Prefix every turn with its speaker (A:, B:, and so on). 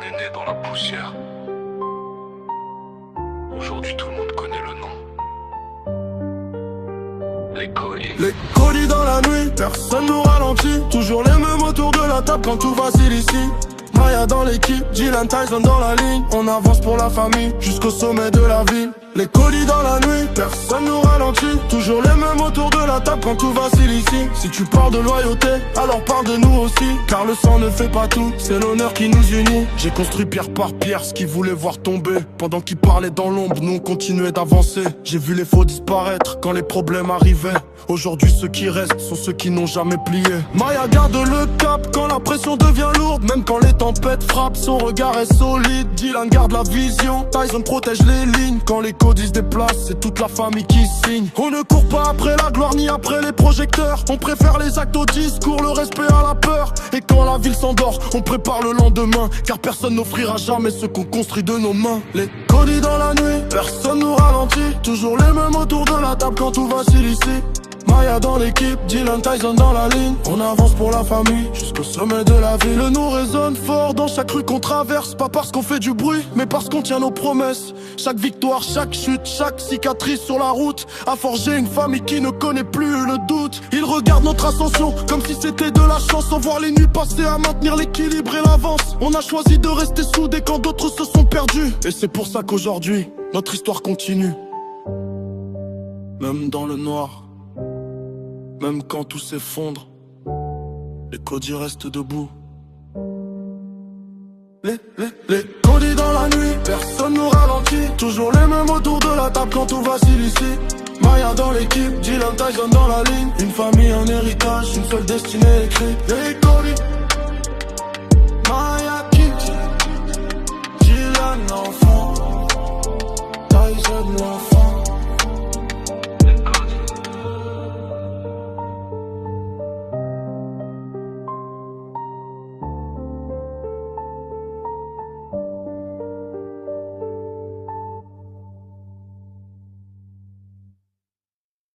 A: est né dans la poussière. Aujourd'hui tout le monde connaît le nom. Les colis.
B: Les colis dans la nuit, personne nous ralentit. Toujours les mêmes autour de la table quand tout vacille ici. Maya dans l'équipe, Dylan Tyson dans la ligne. On avance pour la famille, jusqu'au sommet de la ville. Les colis dans la nuit, personne nous ralentit. Toujours les mêmes autour de la table quand tout vacille ici. Si tu parles de loyauté, alors parle de nous aussi. Car le sang ne fait pas tout, c'est l'honneur qui nous unit. J'ai construit pierre par pierre ce qu'ils voulaient voir tomber. Pendant qu'ils parlaient dans l'ombre, nous on continuait d'avancer. J'ai vu les faux disparaître quand les problèmes arrivaient. Aujourd'hui ceux qui restent sont ceux qui n'ont jamais plié. Maya garde le cap quand la pression devient lourde. Même quand les tempêtes frappent, son regard est solide. Dylan garde la vision, Tyson protège les lignes. Quand les colis se déplacent, c'est toute la famille qui signe. On ne court pas après la gloire ni après les projecteurs. On préfère les actes au discours, le respect à la peur. Et quand la ville s'endort, on prépare le lendemain. Car personne n'offrira jamais ce qu'on construit de nos mains. Les colis dans la nuit, personne nous ralentit. Toujours les mêmes autour de la table quand tout vacille ici. Maya dans l'équipe, Dylan Tyson dans la ligne. On avance pour la famille, jusqu'au sommet de la ville. Le nom résonne fort dans chaque rue qu'on traverse. Pas parce qu'on fait du bruit, mais parce qu'on tient nos promesses. Chaque victoire, chaque chute, chaque cicatrice sur la route a forgé une famille qui ne connaît plus le doute. Ils regardent notre ascension comme si c'était de la chance. Sans voir les nuits passer à maintenir l'équilibre et l'avance. On a choisi de rester soudés quand d'autres se sont perdus. Et c'est pour ça qu'aujourd'hui, notre histoire continue. Même dans le noir, même quand tout s'effondre, les colis restent debout. Les colis dans la nuit, personne nous ralentit. Toujours les mêmes autour de la table quand tout vacille ici. Maya dans l'équipe, Dylan Tyson dans la ligne. Une famille, un héritage, une seule destinée écrite. Les colis.